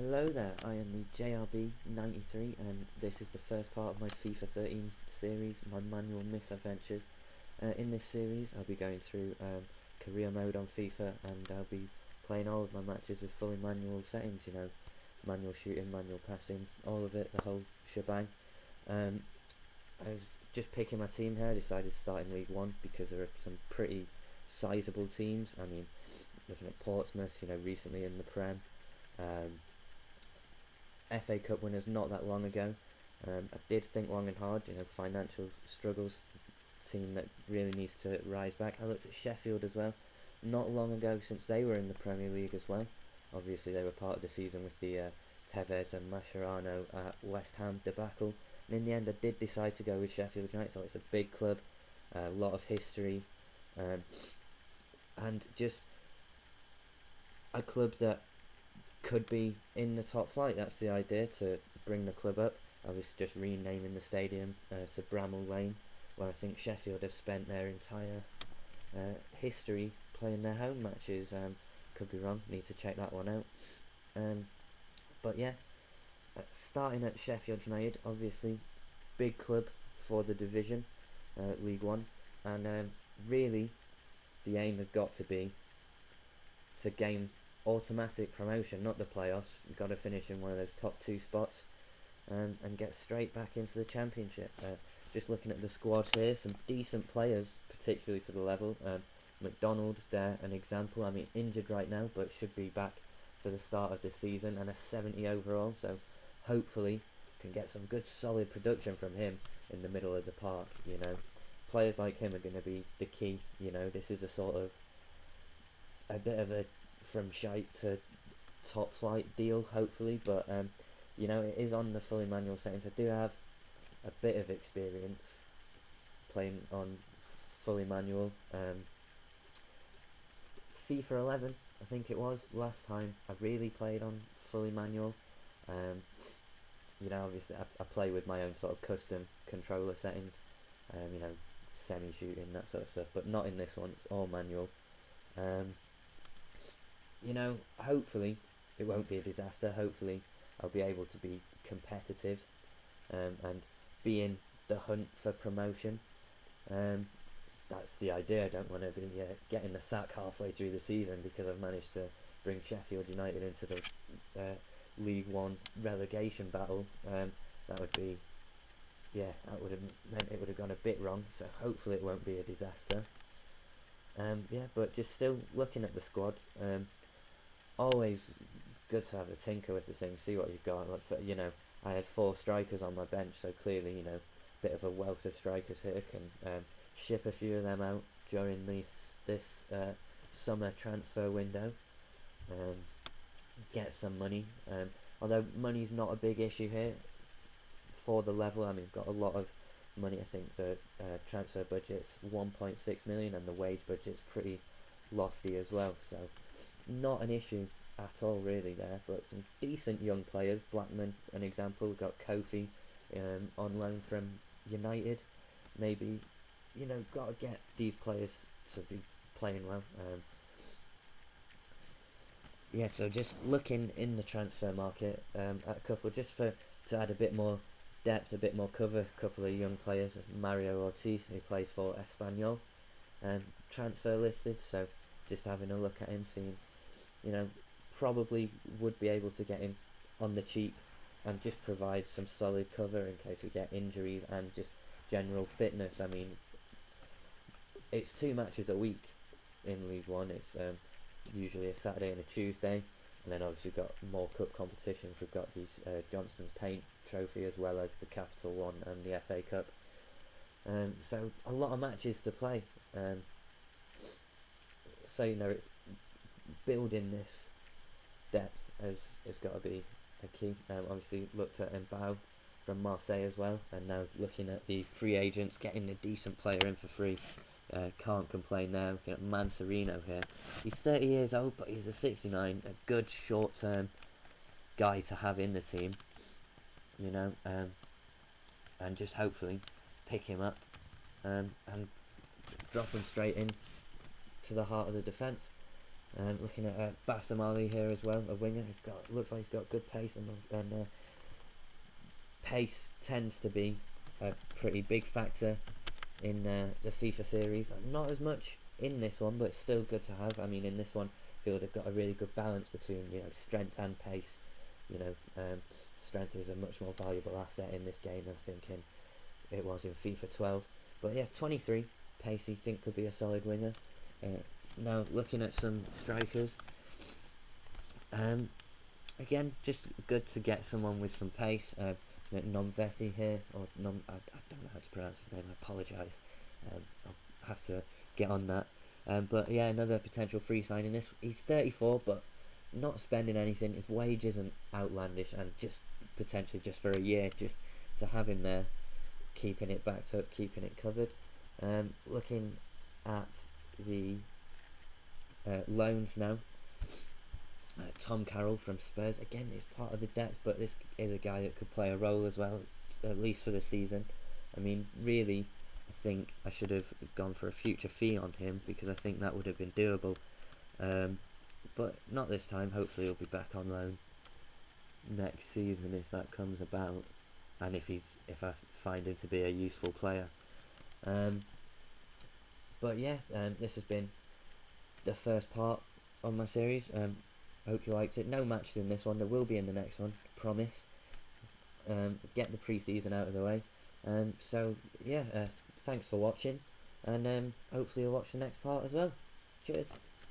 Hello there, I am the JRB93 and this is the first part of my FIFA 13 series, my manual Misadventures. In this series I'll be going through career mode on FIFA, and I'll be playing all of my matches with fully manual settings, manual shooting, manual passing, all of it, the whole shebang. I was just picking my team here. I decided to start in League 1 because there are some pretty sizable teams. I mean, looking at Portsmouth, recently in the Prem. FA Cup winners not that long ago. I did think long and hard, financial struggles, team that really needs to rise back. I looked at Sheffield as well, not long ago, since they were in the Premier League as well. Obviously they were part of the season with the Tevez and Mascherano at West Ham debacle, and in the end I did decide to go with Sheffield United. So it's a big club, a lot of history, and just a club that could be in the top flight. That's the idea, to bring the club up. I was just renaming the stadium to Bramall Lane, where I think Sheffield have spent their entire history playing their home matches. Could be wrong, need to check that one out. But yeah, starting at Sheffield United, obviously big club for the division, League 1, and really the aim has got to be to gain automatic promotion, not the playoffs. You've got to finish in one of those top two spots, and get straight back into the championship. Just looking at the squad here, some decent players, particularly for the level. McDonald there, an example. I mean, injured right now, but should be back for the start of the season, and a 70 overall, so hopefully can get some good solid production from him in the middle of the park. Players like him are going to be the key. This is a sort of a bit of a from shite to top flight deal, hopefully, but it is on the fully manual settings. I do have a bit of experience playing on fully manual. FIFA 11, I think it was, last time I really played on fully manual. Obviously I play with my own sort of custom controller settings, semi-shooting, that sort of stuff, but not in this one. It's all manual. Hopefully it won't be a disaster. Hopefully I'll be able to be competitive, and be in the hunt for promotion. That's the idea. I don't want to be getting the sack halfway through the season because I've managed to bring Sheffield United into the League 1 relegation battle. That would be, that would have meant it would have gone a bit wrong, so hopefully it won't be a disaster. But just still looking at the squad, always good to have a tinker with the thing, see what you've got. I had 4 strikers on my bench, so clearly, bit of a wealth of strikers here. Can ship a few of them out during this summer transfer window, get some money. Although money's not a big issue here for the level. I mean, we've got a lot of money. I think the transfer budget's 1.6 million, and the wage budget's pretty lofty as well, so not an issue at all really there. But some decent young players. Blackman, an example. We've got Kofi on loan from United. Maybe, got to get these players to be playing well. So just looking in the transfer market at a couple, just to add a bit more depth, a bit more cover. A couple of young players. Mario Ortiz, who plays for Espanyol, transfer listed, so just having a look at him, seeing, probably would be able to get him on the cheap and just provide some solid cover in case we get injuries and just general fitness. I mean, it's 2 matches a week in League 1. It's usually a Saturday and a Tuesday, and then obviously we've got more cup competitions. We've got these Johnston's Paint Trophy, as well as the Capital One and the FA Cup. So a lot of matches to play. So it's building this depth has got to be a key. Obviously looked at Mbao from Marseille as well, and now looking at the free agents, getting a decent player in for free. Can't complain there. Looking at Manserino here, he's 30 years old, but he's a 69, a good short-term guy to have in the team, and just hopefully pick him up and drop him straight in to the heart of the defence. Looking at Basamali here as well, a winger. Looks like he's got good pace, and pace tends to be a pretty big factor in the FIFA series. Not as much in this one, but it's still good to have. I mean, in this one, I feel they've got a really good balance between strength and pace. Strength is a much more valuable asset in this game than I think it was in FIFA 12. But yeah, 23 pacey, think could be a solid winger. Now looking at some strikers, again, just good to get someone with some pace. Non-Vessi here, or I don't know how to pronounce his name, I apologise. I'll have to get on that. But yeah, another potential free signing. He's 34, but not spending anything. His wage isn't outlandish, and just potentially just for a year, just to have him there, keeping it backed up, keeping it covered. Looking at the loans now. Tom Carroll from Spurs, again, is part of the depth, but this is a guy that could play a role as well, at least for the season. I mean, really, I think I should have gone for a future fee on him, because I think that would have been doable. But not this time. Hopefully he'll be back on loan next season if that comes about, and if I find him to be a useful player. But yeah, this has been the first part of my series. Hope you liked it. No matches in this one. There will be in the next one, promise. Get the pre-season out of the way. So yeah, thanks for watching, and hopefully you'll watch the next part as well. Cheers.